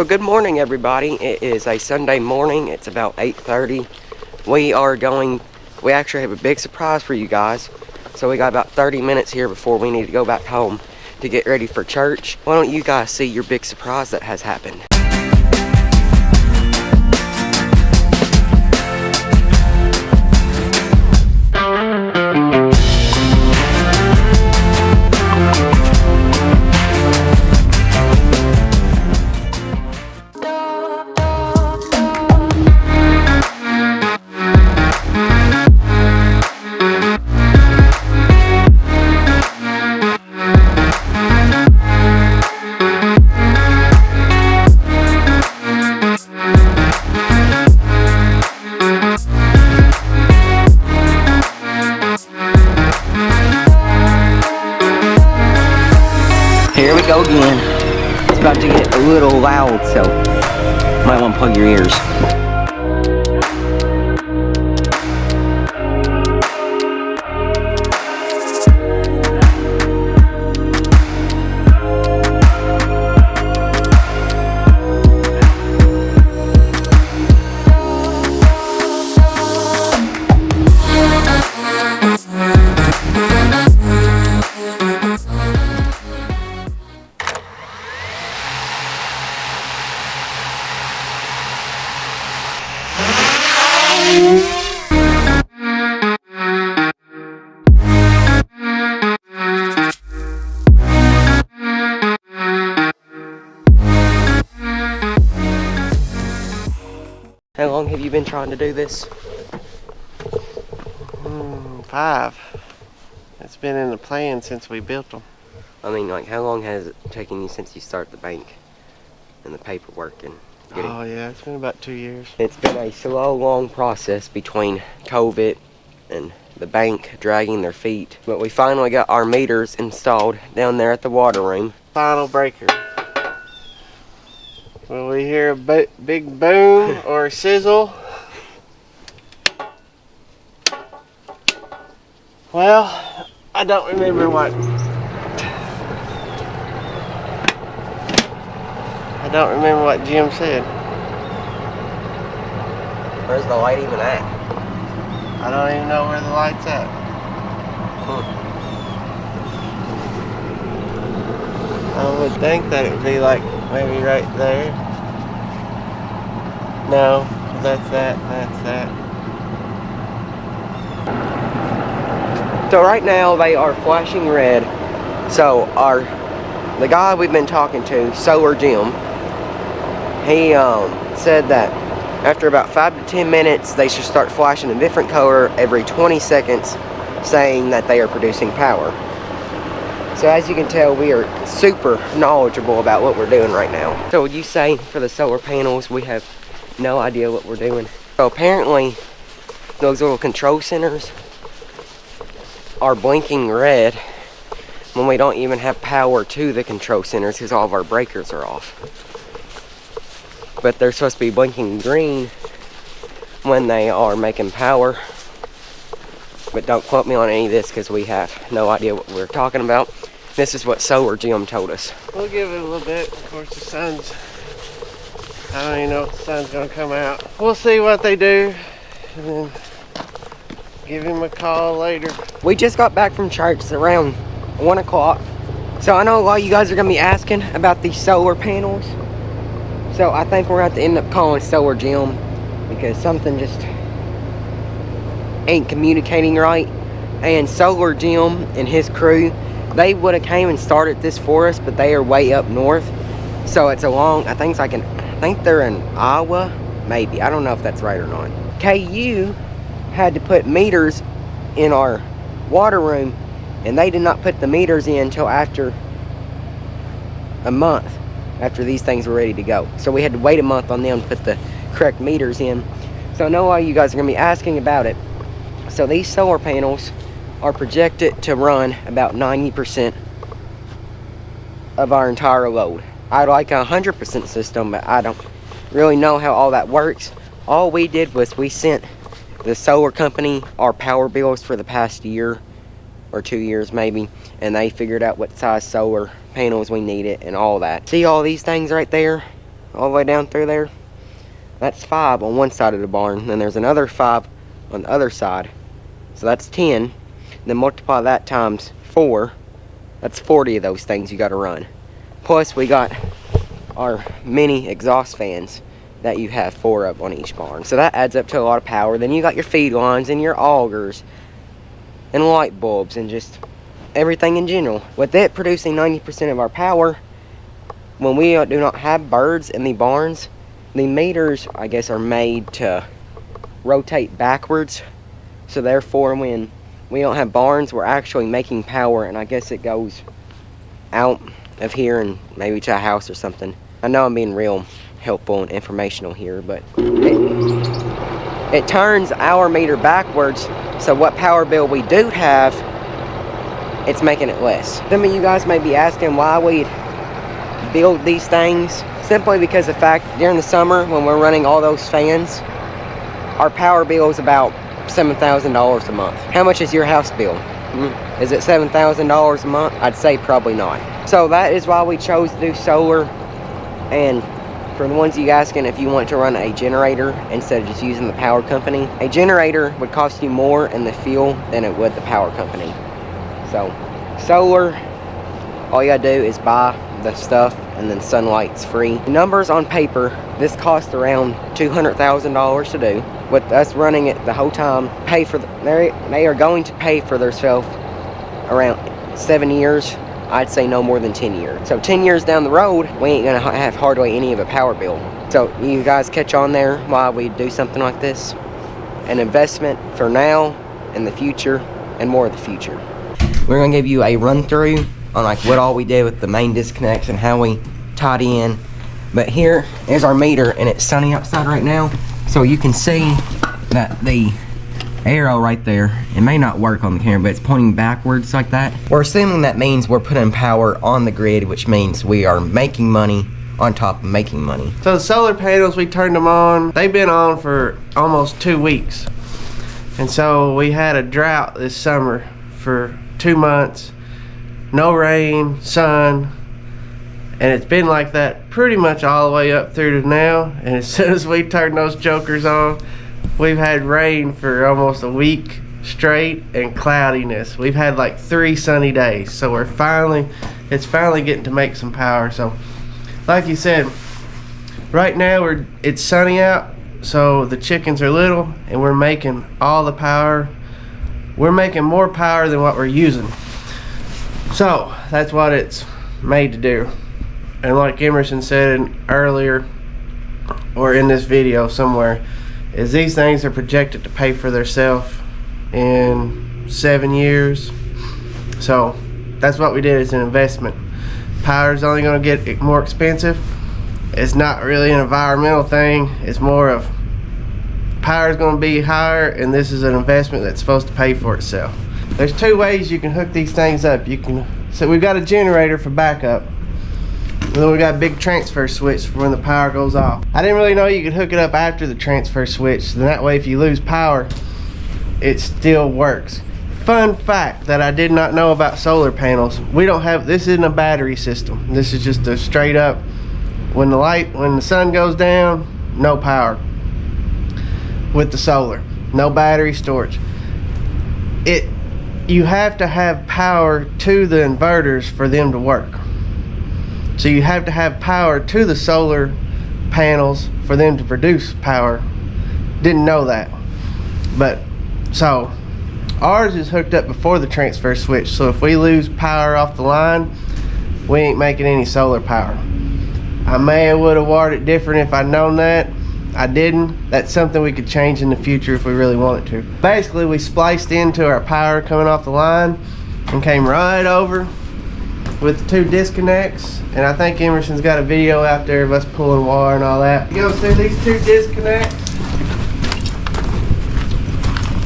So good morning, everybody. It is a Sunday morning. It's about 8:30. We actually have a big surprise for you guys. So we got about 30 minutes here before we need to go back home to get ready for church. Why don't you guys see your big surprise that has happened? Here we go again. It's about to get a little loud, so might want to plug your ears. How long have you been trying to do this? 5. It's been in the plan since we built them. I mean, like, how long has it taken you since you started the bank and the paperwork and getting... Oh yeah, it's been about 2 years. It's been a slow, long process between COVID and the bank dragging their feet. But we finally got our meters installed down there at the water room. Final breaker. Will we hear a big boom or a sizzle? Well, I don't remember what. I don't remember what Jim said. Where's the light even at? I don't even know where the light's at. I would think that it would be like maybe right there. No, that's that. So right now they are flashing red. So the guy we've been talking to, Solar Jim, he said that after about 5 to 10 minutes they should start flashing a different color every 20 seconds, saying that they are producing power. So as you can tell, we are super knowledgeable about what we're doing right now. So would you say for the solar panels we have no idea what we're doing? So apparently those little control centers are blinking red when we don't even have power to the control centers because all of our breakers are off. But they're supposed to be blinking green when they are making power. But don't quote me on any of this because we have no idea what we're talking about. This is what Solar Jim told us. We'll give it a little bit. Of course, the sun's... I don't even know if the sun's going to come out. We'll see what they do, and then give him a call later. We just got back from church. It's around 1 o'clock. So I know a lot of you guys are going to be asking about these solar panels. So I think we're going to have to end up calling Solar Jim because something just ain't communicating right. And Solar Jim and his crew, they would have came and started this for us, but they are way up north. So it's a long, I think they're in Iowa, maybe. I don't know if that's right or not. KU had to put meters in our water room, and they did not put the meters in until after a month after these things were ready to go. So we had to wait a month on them to put the correct meters in. So I know why you guys are going to be asking about it. So these solar panels are projected to run about 90% of our entire load. I'd like a 100% system, but I don't really know how all that works. All we did was we sent the solar company our power bills for the past year or 2 years maybe, and they figured out what size solar panels we needed and all that. See all these things right there? all the way down through there. That's 5 on one side of the barn. Then there's another 5 on the other side. So that's 10. Then multiply that times 4. That's 40 of those things you got to run. Plus we got our mini exhaust fans that you have 4 of on each barn. So that adds up to a lot of power. Then you got your feed lines and your augers and light bulbs and just everything in general. With it producing 90% of our power, when we do not have birds in the barns, the meters, I guess, are made to rotate backwards. So therefore, when we don't have barns, we're actually making power, and I guess it goes out of here and maybe to a house or something. I know I'm being real helpful and informational here, but it turns our meter backwards, so what power bill we do have, it's making it less. Some of you guys may be asking why we build these things. Simply because the fact during the summer when we're running all those fans, our power bill is about $7,000 a month. How much is your house bill? Is it $7,000 a month? I'd say probably not. So that is why we chose to do solar. And for the ones of you asking if you want to run a generator instead of just using the power company, a generator would cost you more in the fuel than it would the power company. So solar, all you gotta do is buy the stuff and then sunlight's free. The numbers on paper, this costs around $200,000 to do. With us running it the whole time, they are going to pay for themselves around 7 years. I'd say no more than 10 years. So 10 years down the road, we ain't gonna have hardly any of a power bill. So you guys catch on there why we do something like this. An investment for now and the future and more of the future. We're gonna give you a run through on like what all we did with the main disconnects and how we tied in. But here is our meter, and it's sunny outside right now. So you can see that the arrow right there, it may not work on the camera, but it's pointing backwards like that. We're assuming that means we're putting power on the grid, which means we are making money on top of making money. So the solar panels, we turned them on. They've been on for almost 2 weeks. And so we had a drought this summer for 2 months. No rain, sun, and it's been like that pretty much all the way up through to now. And as soon as we turn those jokers on, we've had rain for almost a week straight and cloudiness. We've had like 3 sunny days, so it's finally getting to make some power. So like you said, right now it's sunny out, so the chickens are little and we're making all the power. We're making more power than what we're using. So that's what it's made to do. And like Emerson said earlier, or in this video somewhere, is these things are projected to pay for themselves in 7 years. So that's what we did as an investment. Power is only going to get more expensive. It's not really an environmental thing. It's more of power is going to be higher, and this is an investment that's supposed to pay for itself. There's 2 ways you can hook these things up. So we've got a generator for backup. And then we got a big transfer switch for when the power goes off. I didn't really know you could hook it up after the transfer switch. Then that way if you lose power, it still works. Fun fact that I did not know about solar panels. This isn't a battery system. This is just a straight up, when the sun goes down, no power with the solar. No battery storage. You have to have power to the inverters for them to work. So you have to have power to the solar panels for them to produce power. Didn't know that. But so ours is hooked up before the transfer switch, so if we lose power off the line, we ain't making any solar power. I may have would have wired it different if I'd known that. I didn't. That's something we could change in the future if we really wanted to. Basically, we spliced into our power coming off the line and came right over with the 2 disconnects. And I think Emerson's got a video out there of us pulling wire and all that. You go see these 2 disconnects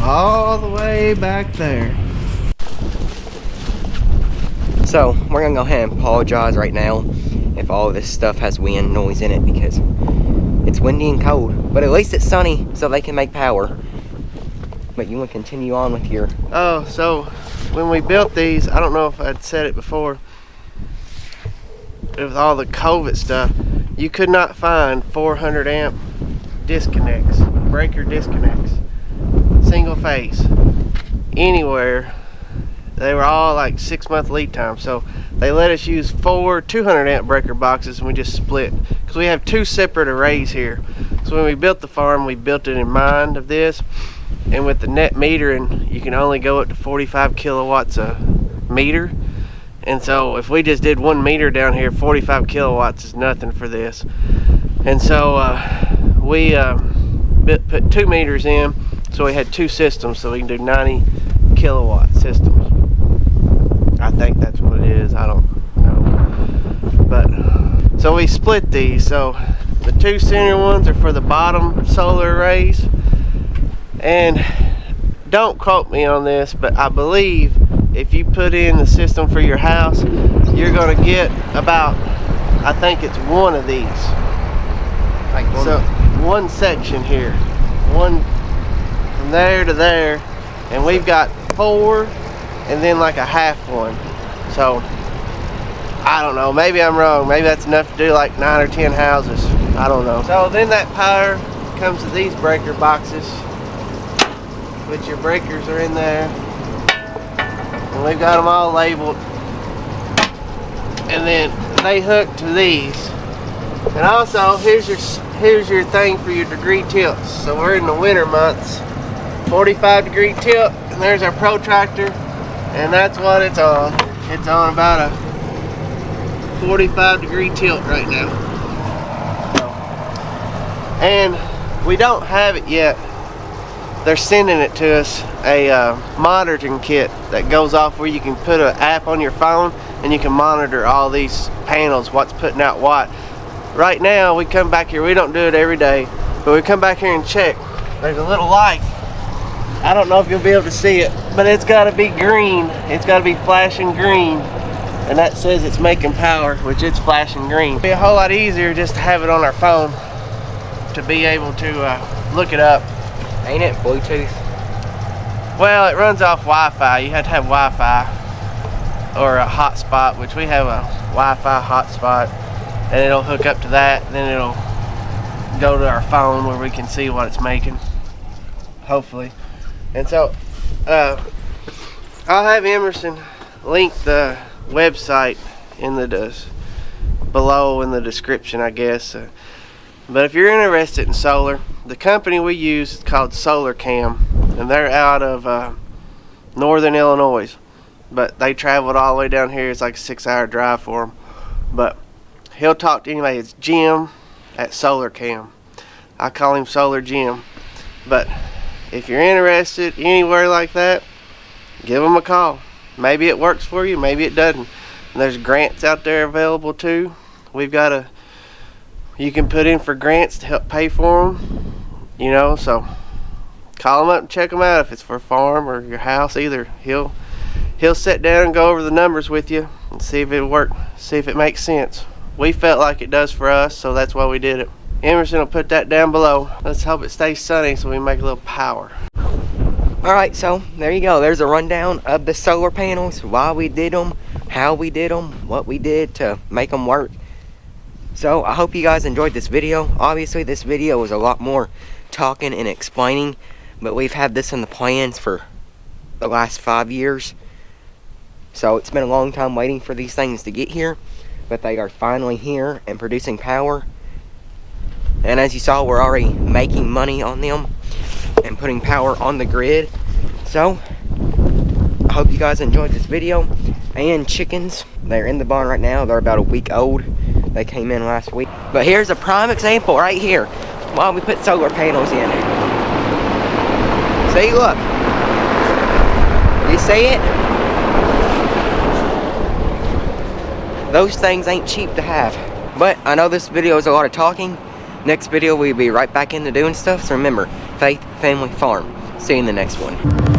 all the way back there. So we're gonna go ahead and apologize right now if all of this stuff has wind noise in it, because it's windy and cold, but at least it's sunny so they can make power. But you want to continue on with your... Oh, so when we built these, I don't know if I'd said it before, with all the COVID stuff, you could not find 400 amp disconnects, breaker disconnects, single phase, anywhere. They were all like 6-month lead time, so they let us use 4 200 amp breaker boxes, and we just split because we have 2 separate arrays here. So when we built the farm, we built it in mind of this, and with the net metering, you can only go up to 45 kilowatts a meter. And so if we just did 1 meter down here, 45 kilowatts is nothing for this. And so we put 2 meters in, so we had 2 systems, so we can do 90 kilowatt systems. I think that's what it is, I don't know. But so we split these, so the 2 center ones are for the bottom solar arrays. And don't quote me on this, but I believe if you put in the system for your house, you're gonna get about, I think it's 1 of these. Like so 1 section here, 1 from there to there, and we've got 4 and then like a half one. So I don't know, maybe I'm wrong, maybe that's enough to do like 9 or 10 houses, I don't know. So then that power comes to these breaker boxes, which your breakers are in there, and we've got them all labeled, and then they hook to these. And also here's your thing for your degree tilts. So we're in the winter months, 45 degree tilt, and there's our protractor, and that's what it's on. It's on about a 45 degree tilt right now. And we don't have it yet. They're sending it to us, a monitoring kit that goes off where you can put an app on your phone and you can monitor all these panels, what's putting out what. Right now we come back here, we don't do it every day, but we come back here and check. There's a little light. I don't know if you'll be able to see it, but it's got to be green. It's got to be flashing green, and that says it's making power, which it's flashing green. It'd be a whole lot easier just to have it on our phone to be able to look it up. Ain't it Bluetooth? Well, it runs off Wi-Fi. You have to have Wi-Fi or a hotspot, which we have a Wi-Fi hotspot, and it'll hook up to that, and then it'll go to our phone where we can see what it's making, hopefully. And so I'll have Emerson link the website in the below in the description, I guess. But if you're interested in solar, the company we use is called SolarCam, and they're out of northern Illinois, but they traveled all the way down here. It's like a 6-hour drive for them. But he'll talk to anybody. It's Jim at SolarCam. I call him Solar Jim. But if you're interested anywhere like that, give them a call. Maybe it works for you, maybe it doesn't. And there's grants out there available too. We've got you can put in for grants to help pay for them, you know, so call him up and check them out. If it's for a farm or your house, either he'll sit down and go over the numbers with you and see if it works, see if it makes sense. We felt like it does for us, so that's why we did it. Emerson will put that down below. Let's hope it stays sunny so we make a little power. Alright, so there you go. There's a rundown of the solar panels, why we did them, how we did them, what we did to make them work. So I hope you guys enjoyed this video. Obviously this video was a lot more talking and explaining, but we've had this in the plans for the last 5 years. So it's been a long time waiting for these things to get here, but they are finally here and producing power. And as you saw, we're already making money on them and putting power on the grid. So I hope you guys enjoyed this video. And chickens, they're in the barn right now. They're about a week old. They came in last week. But here's a prime example right here while we put solar panels in. See, look. You see it? Those things ain't cheap to have. But I know this video is a lot of talking. Next video we'll be right back into doing stuff. So remember, faith, family, farm. See you in the next one.